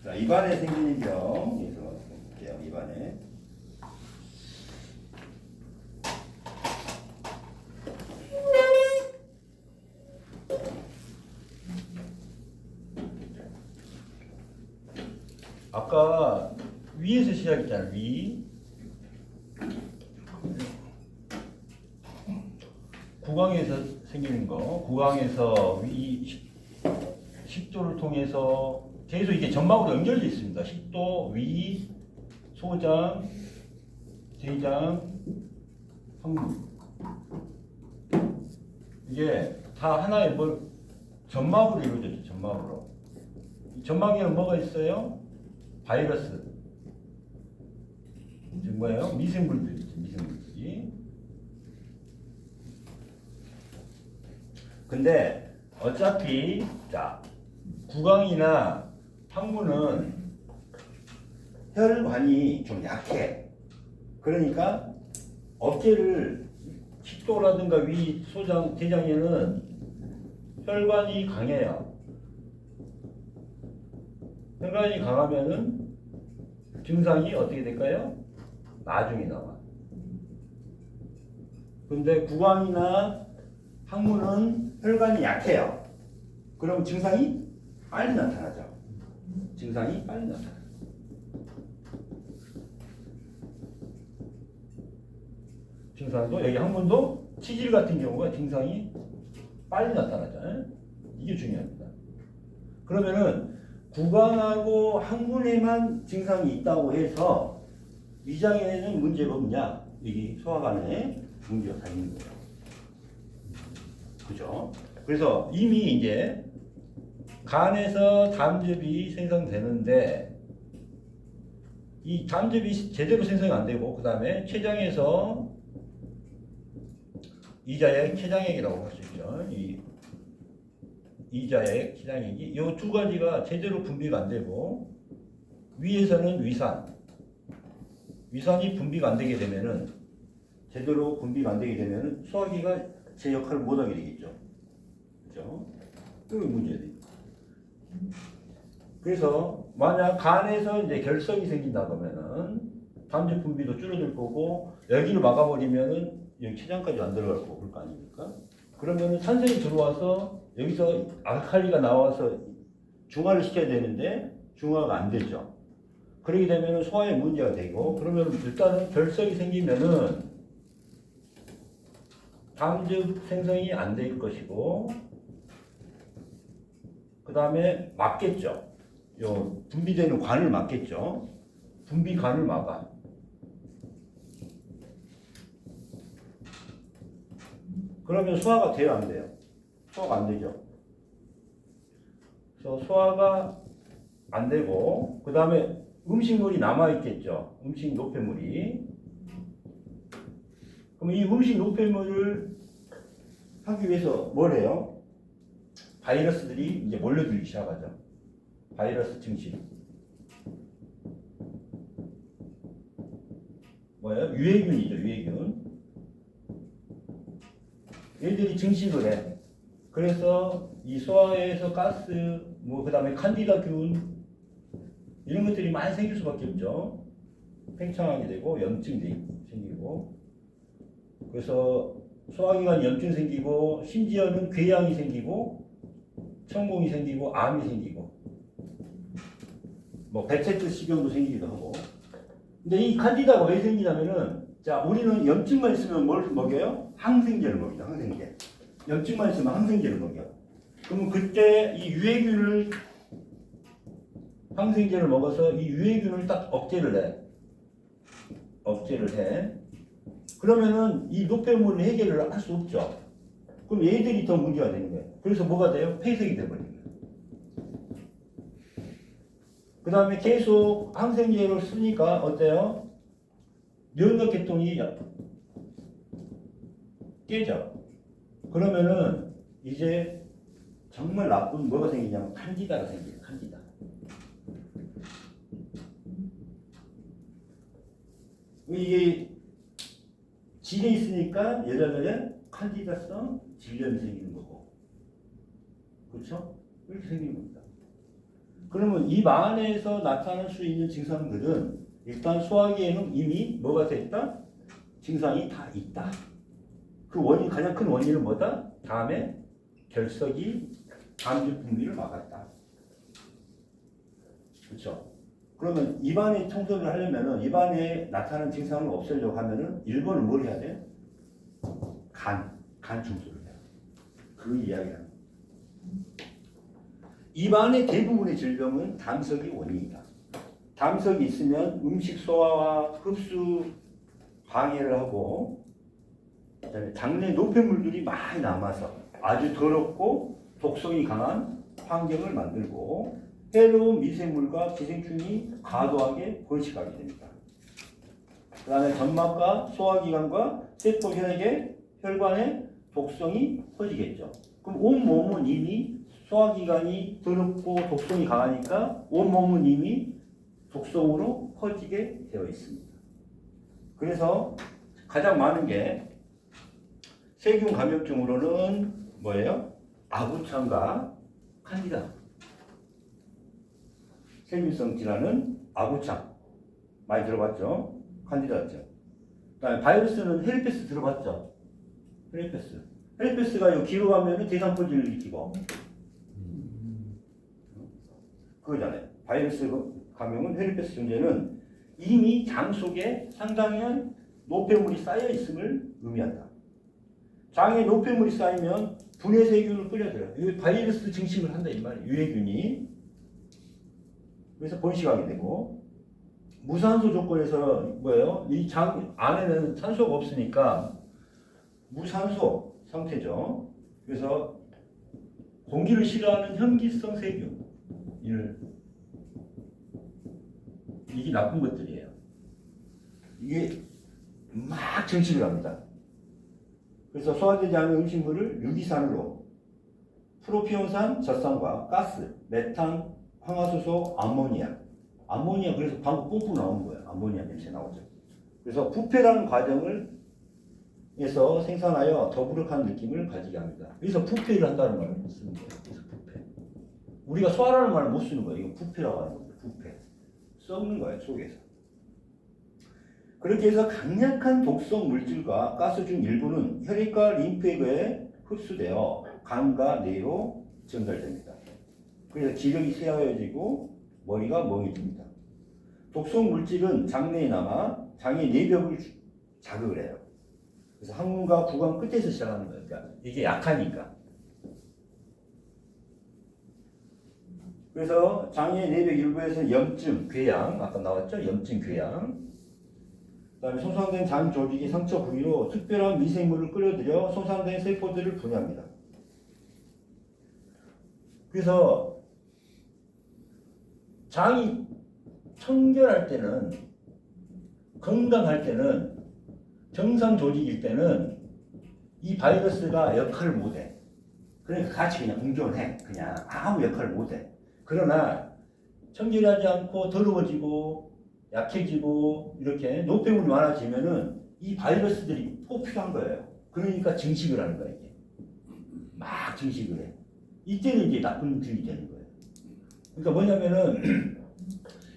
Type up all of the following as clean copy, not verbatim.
자, 입안에 생기는 병. 여기서 볼게요. 입안에. 아까 위에서 시작했잖아요. 위. 구강에서 생기는 거. 구강에서 식도를 통해서 계속 이게 점막으로 연결되어 있습니다. 식도, 위, 소장, 대장, 항문. 이게 다 하나의 점막으로 이루어졌죠. 점막으로. 이 점막에는 뭐가 있어요? 바이러스. 즉 뭐예요? 미생물들이 있죠. 미생물들이. 근데 어차피 자 구강이나 항문은 혈관이 좀 약해. 그러니까 어깨를 식도라든가 위, 소장, 대장에는 혈관이 강해요. 혈관이 강하면은 증상이 어떻게 될까요? 나중에 나와. 근데 구강이나 항문은 혈관이 약해요. 그럼 증상이 빨리 나타나죠. 증상이 빨리 나타나요. 증상도 여기 항문도 치질 같은 경우가 증상이 빨리 나타나죠. 이게 중요합니다. 그러면은 구강하고 항문에만 증상이 있다고 해서 위장에는 문제가 없냐? 여기 소화관에 문제가 다 있는 거예요. 그죠? 그래서 이미 이제 간에서 담즙이 생성되는데 이 담즙이 제대로 생성이 안 되고 그 다음에 췌장에서 이자액, 췌장액이라고 할 수 있죠. 이자액, 췌장액이 이 두 가지가 제대로 분비가 안 되고 위에서는 위산이 분비가 안 되게 되면은 제대로 분비가 안 되게 되면은 소화기가 제 역할을 못 하게 되겠죠. 그죠? 그게 문제지. 그래서 만약 간에서 이제 결석이 생긴다 그러면은 담즙 분비도 줄어들 거고 여기를 막아버리면은 여기 췌장까지 안 들어갈 거고 그럴 거 아닙니까? 그러면은 산성이 들어와서 여기서 알칼리가 나와서 중화를 시켜야 되는데 중화가 안 되죠. 그러게 되면은 소화에 문제가 되고 그러면 일단은 결석이 생기면은 담즙 생성이 안 될 것이고 그 다음에 막겠죠. 요 분비되는 관을 막겠죠. 분비관을 막아. 그러면 소화가 돼요, 안 돼요? 소화가 안 되죠. 그래서 소화가 안 되고 그 다음에 음식물이 남아 있겠죠. 음식 노폐물이. 그럼 이 음식 노폐물을 하기 위해서 뭘 해요? 바이러스들이 이제 몰려들기 시작하죠. 바이러스 증식. 뭐예요? 유해균이죠, 유해균. 얘들이 증식을 해. 그래서 이 소화에서 가스, 그 다음에 칸디다균 이런 것들이 많이 생길 수밖에 없죠. 팽창하게 되고 염증이 생기고 그래서 소화기관 염증 생기고 심지어는 궤양이 생기고 천공이 생기고 암이 생기고 뭐 베체트 식염도 생기기도 하고. 근데 이 칸디다가 왜 생기냐면은 자 우리는 염증만 있으면 뭘 먹여요? 항생제를 먹이죠. 항생제. 염증만 있으면 항생제를 먹여. 그러면 그때 이 유해균을 항생제를 먹어서 이 유해균을 딱 억제를 해. 그러면은 이 노폐물을 해결을 할 수 없죠. 그럼 얘들이 더 문제가 되는 거예요. 그래서 뭐가 돼요? 폐색이 돼버리는 거예요. 그 다음에 계속 항생제를 쓰니까 어때요? 면역계통이 깨져. 그러면은 이제 정말 나쁜 뭐가 생기냐면 칸디다가 생겨요. 칸디다. 이게 질에 있으니까 여자들은 칸디다성 질염이 생기는 거고. 그렇죠? 이렇게 생기는 겁니다. 그러면 입 안에서 나타날 수 있는 증상들은 일단 소화기에는 이미 뭐가 됐다? 증상이 다 있다. 그 원인, 가장 큰 원인은 뭐다? 다음에 결석이 담즙 분비를 막았다. 그렇죠? 그러면 입안에 청소를 하려면은 입안에 나타나는 증상을 없애려고 하면은 1번은 뭘 해야 돼? 간 청소를 해요. 그 이야기야. 입안의 대부분의 질병은 담석이 원인이다. 담석이 있으면 음식 소화와 흡수 방해를 하고, 그다음에 장내 노폐물들이 많이 남아서 아주 더럽고 독성이 강한 환경을 만들고 해로운 미생물과 기생충이 과도하게 번식하게 됩니다. 그 다음에 점막과 소화기관과 세포 혈액에 혈관에 독성이 퍼지겠죠. 그럼 온몸은 이미 소화기관이 더럽고 독성이 강하니까 온몸은 이미 독성으로 퍼지게 되어 있습니다. 그래서 가장 많은 게 세균 감염증으로는 뭐예요? 아구창과 칸디다. 세균성 질환은 아구창 많이 들어봤죠? 칸디다죠. 그다음에 바이러스는 헤르페스 들어봤죠? 헤르페스가 요 뒤로 가면은 대상포진을 일으키고 그거잖아요. 바이러스 감염은 헤르페스 존재는 이미 장 속에 상당한 노폐물이 쌓여 있음을 의미한다. 장에 노폐물이 쌓이면 분해 세균을 끌어들여요. 이 바이러스 증식을 한다 이 말이에요. 유해균이. 그래서 번식하게 되고 무산소 조건에서 뭐예요? 이 장 안에는 산소가 없으니까 무산소 상태죠. 그래서 공기를 싫어하는 현기성 세균 이게 나쁜 것들이에요. 이게 막 증식을 합니다. 그래서 소화되지 않은 음식물을 유기산으로 프로피온산 젖산과 가스, 메탄, 황화수소, 암모니아 그래서 방금 뿜뿜 나오는 거예요. 암모니아 냄새 나오죠. 그래서 부패라는 과정을 해서 생산하여 더부룩한 느낌을 가지게 합니다. 그래서 부패를 한다는 말을 쓰는 거예요. 그래서 부패. 우리가 소화라는 말을 못 쓰는 거예요. 이거 부패라고 하는 겁니다. 부패. 썩는 거예요. 속에서. 그렇게 해서 강력한 독성 물질과 가스 중 일부는 혈액과 림프에 흡수되어 간과 뇌로 전달됩니다. 그래서 기력이 쇠하여지고 머리가 멍해집니다. 독성 물질은 장내에 남아 장의 내벽을 자극을 해요. 그래서 항문과 구강 끝에서 시작하는 거예요. 그러니까 이게 약하니까. 그래서 장의 내벽 일부에서 염증, 궤양, 아까 나왔죠? 염증, 궤양. 그 다음에 손상된 장 조직의 상처 부위로 특별한 미생물을 끌어들여 손상된 세포들을 분해합니다. 그래서 장이 청결할 때는, 건강할 때는, 정상 조직일 때는 이 바이러스가 역할을 못해. 그러니까 같이 그냥 공존해. 그냥 아무 역할을 못해. 그러나 청결하지 않고 더러워지고 약해지고 이렇게 노폐물이 많아지면은 이 바이러스들이 꼭 필요한 거예요. 그러니까 증식을 하는 거예요. 이게. 막 증식을 해. 이때는 이제 나쁜 균이 되는 거예요. 그러니까 뭐냐면은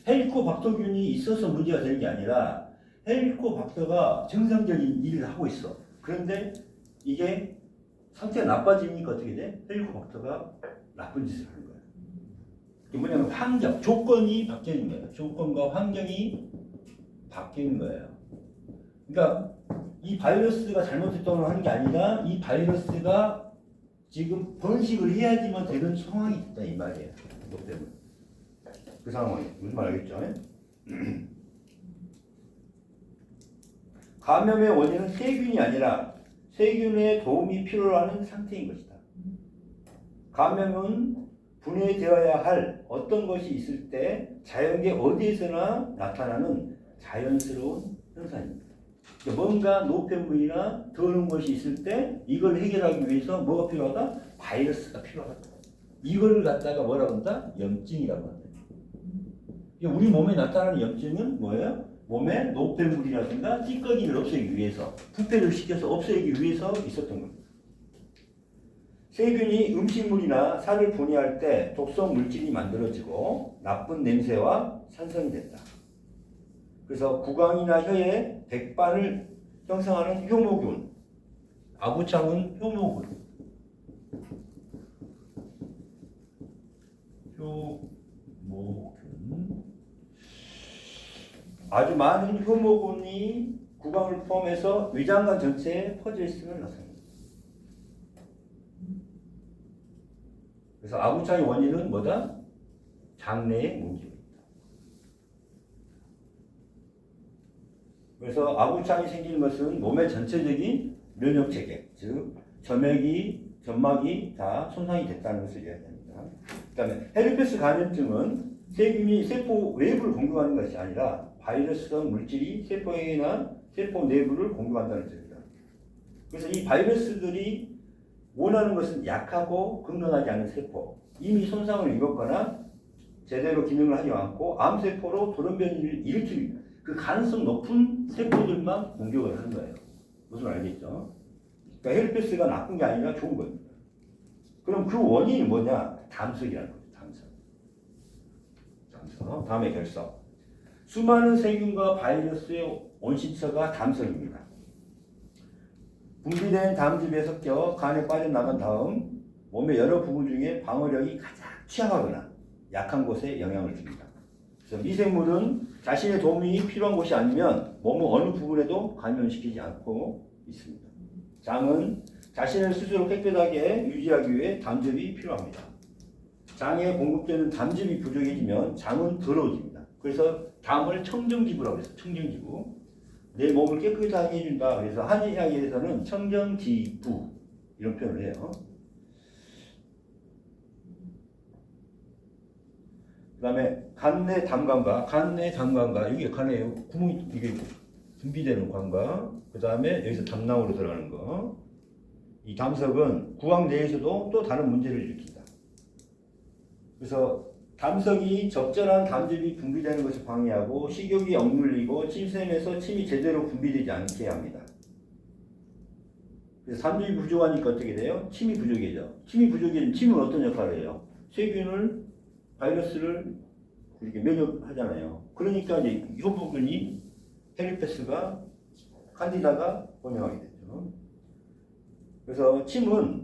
헬리코박터균이 있어서 문제가 되는 게 아니라 헬리코박터가 정상적인 일을 하고 있어. 그런데 이게 상태가 나빠지니까 어떻게 돼? 헬리코박터가 나쁜 짓을 하는 거예요. 이게 뭐냐면 환경, 조건이 바뀌는 거예요. 조건과 환경이 바뀌는 거예요. 그러니까 이 바이러스가 잘못했다고 하는 게 아니라 이 바이러스가 지금 번식을 해야지만 되는 상황이 있다 이 말이에요. 그것 때문에. 그 상황이 무슨 말 알겠죠? 감염의 원인은 세균이 아니라 세균의 도움이 필요로 하는 상태인 것이다. 감염은 분해되어야 할 어떤 것이 있을 때 자연계 어디에서나 나타나는 자연스러운 현상입니다. 뭔가 노폐물이나 더러운 것이 있을 때 이걸 해결하기 위해서 뭐가 필요하다? 바이러스가 필요하다. 이걸 갖다가 뭐라고 한다? 염증이라고 한다. 우리 몸에 나타나는 염증은 뭐예요? 몸에 노폐물이라든가 찌꺼기를 없애기 위해서, 부패를 시켜서 없애기 위해서 있었던 겁니다. 세균이 음식물이나 살을 분해할 때 독성 물질이 만들어지고 나쁜 냄새와 산성이 된다. 그래서 구강이나 혀에 백반을 형성하는 효모균, 아구창은 효모균, 아주 많은 효모균이 구강을 포함해서 위장관 전체에 퍼져 있음을 나타냅니다. 그래서 아구창의 원인은 뭐다? 장내의 문제입니다. 그래서 아구창이 생기는 것은 몸의 전체적인 면역 체계, 즉 점액이, 점막이 다 손상이 됐다는 것을 이야기합니다. 그다음에 헤르페스 감염증은 세균이 세포 외부를 공격하는 것이 아니라 바이러스성 물질이 세포에나 세포 내부를 공격한다는 뜻입니다. 그래서 이 바이러스들이 원하는 것은 약하고 건강하지 않은 세포, 이미 손상을 입었거나 제대로 기능을 하지 않고 암세포로 돌연변이를 일으킬 그 가능성 높은 세포들만 공격을 하는 거예요. 무슨 알겠죠? 그러니까 헤르페스가 나쁜 게 아니라 좋은 겁니다. 그럼 그 원인이 뭐냐? 담석이라는 거죠. 담석. 다음에 결석. 수많은 세균과 바이러스의 온실처가 담석입니다. 분비된 담즙에 섞여 간에 빠져나간 다음 몸의 여러 부분 중에 방어력이 가장 취약하거나 약한 곳에 영향을 줍니다. 그래서 미생물은 자신의 도움이 필요한 곳이 아니면 몸의 어느 부분에도 감염시키지 않고 있습니다. 장은 자신을 스스로 깨끗하게 유지하기 위해 담즙이 필요합니다. 장에 공급되는 담즙이 부족해지면 장은 더러워집니다. 그래서 담을 청정지구라고 해서 청정지구. 내 몸을 깨끗하게 해준다. 그래서 한의학에서는 청정지구 이런 표현을 해요. 그 다음에 간내 담관과 여기 간에 구멍이 이게 분비되는 관과 그 다음에 여기서 담낭으로 들어가는 거. 이 담석은 구강 내에서도 또 다른 문제를 일으킨다. 그래서 담석이 적절한 담즙이 분비되는 것을 방해하고 식욕이 억눌리고 침샘에서 침이 제대로 분비되지 않게 합니다. 그래서 담즙이 부족하니까 어떻게 돼요? 침이 부족해져. 침이 부족해지면 침은 어떤 역할을 해요? 세균을, 바이러스를 이렇게 면역하잖아요. 그러니까 이제 효모균이 헤르페스가 칸디다가 번영하게 되죠. 그래서 침은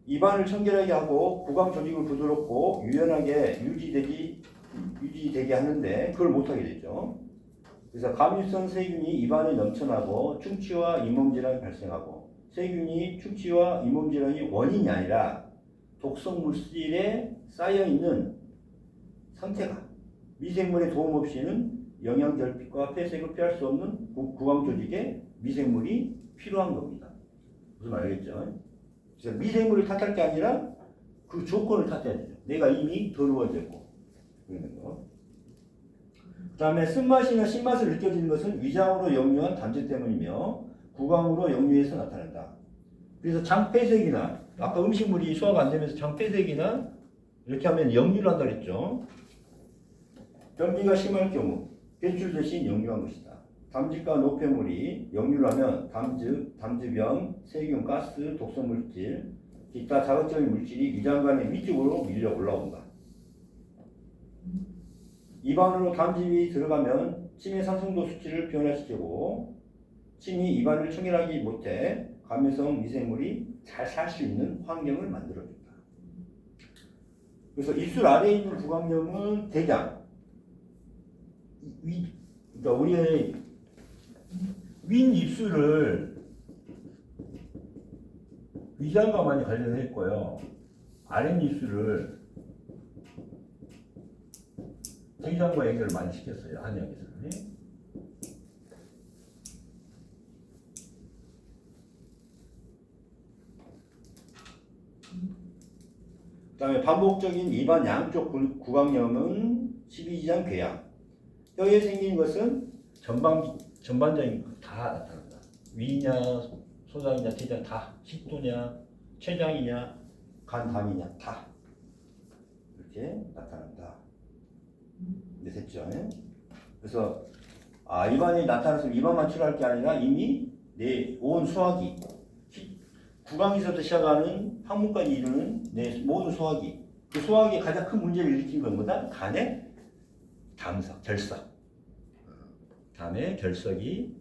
입안을 청결하게 하고 구강 조직을 부드럽고 유연하게 유지되게 하는데 그걸 못하게 되죠. 그래서 감염성 세균이 입안에 넘쳐나고 충치와 잇몸질환이 발생하고 세균이 충치와 잇몸질환이 원인이 아니라 독성 물질에 쌓여있는 상태가 미생물의 도움 없이는 영양 결핍과 폐색을 피할 수 없는 구강 조직에 미생물이 필요한 겁니다. 무슨 말이겠죠? 그래서 미생물을 탓할 게 아니라 그 조건을 탓해야 되죠. 내가 이미 더러워졌고 그러는 거. 그 다음에 쓴맛이나 신맛을 느껴지는 것은 위장으로 역류한 담즙 때문이며 구강으로 역류해서 나타난다. 그래서 장폐색이나 아까 음식물이 소화가 안 되면서 장폐색이나 이렇게 하면 역류를 한다 그랬죠. 변비가 심할 경우 배출 대신 역류한 것이다. 담즙과 노폐물이 역류를 하면 담즙염, 세균, 가스, 독성물질, 기타 자극적인 물질이 위장관의 위쪽으로 밀려 올라온다. 입안으로 담즙이 들어가면 침의 산성도 수치를 변화시키고 침이 입안을 청결하지 못해 감염성 미생물이 잘 살 수 있는 환경을 만들어준다. 그래서 입술 아래에 있는 구강염은 대장, 그러니까 우리의 윗 입술을 위장과 많이 관련했고요. 아랫 입술을 대장과 연결을 많이 시켰어요. 한의학에서는. 그 다음에 반복적인 입안 양쪽 구강염은 십이지장 궤양. 혀에 생기는 것은 전반적인 다 나타난다. 위냐, 소장이냐, 대장 다, 식도냐, 췌장이냐, 간, 담이냐 다 이렇게 나타난다. 네, 됐죠? 그래서 입안이 나타나서 입안만 치료할 게 아니라 이미 내 온 소화기, 구강에서부터 시작하는 항문까지 이르는 내 모든 소화기. 그 소화기의 가장 큰 문제를 일으킨 건 뭐다? 간의 담석, 결석. 간의 결석이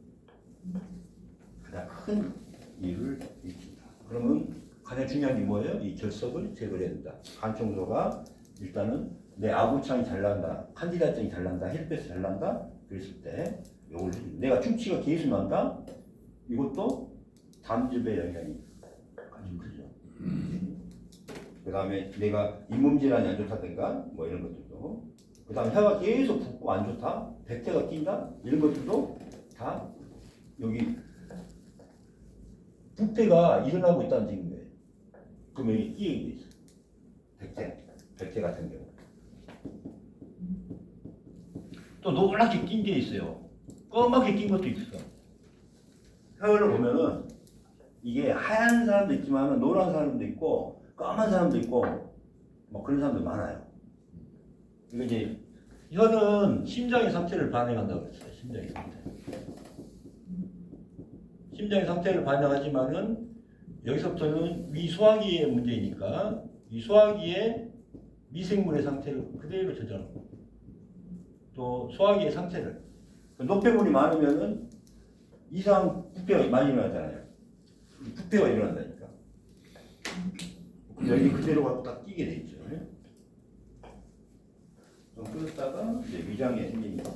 가장 큰 일을 일으킨다. 그러면 가장 중요한 게 뭐예요? 이 결석을 제거해야 된다. 간 청소가 일단은 내 아구창이 잘 난다, 칸디다증이 잘 난다, 헬페스 잘 난다. 그랬을 때 요걸 내가 충치가 계속 난다. 이것도 담즙의 영향이 아주 크죠. 그 다음에 내가 잇몸 질환이 안 좋다든가 뭐 이런 것들도, 그 다음에 혀가 계속 붓고 안 좋다, 백태가 낀다, 이런 것들도 다 여기 부패가 일어나고 있다는 증거예요. 그러면 여기 끼게 돼 있어. 백태 같은 경우. 또 노랗게 낀 게 있어요. 검하게 낀 것도 있어. 혀를 보면은 이게 하얀 사람도 있지만 노란 사람도 있고 까만 사람도 있고 뭐 그런 사람도 많아요. 이거 이제 혀는 심장의 상태를 반영한다고 그랬어요. 심장의 상태. 심장의 상태를 반영하지만은 여기서부터는 위 소화기의 문제이니까 이 소화기의 미생물의 상태를 그대로 저장하고 또 소화기의 상태를 노폐물이 많으면은 이상 부패가 많이 일어나잖아요. 부패가 일어난다니까. 여기 그대로 갖고 딱 끼게 돼 있죠. 좀 끓였다가 이제 위장에 생기는 거.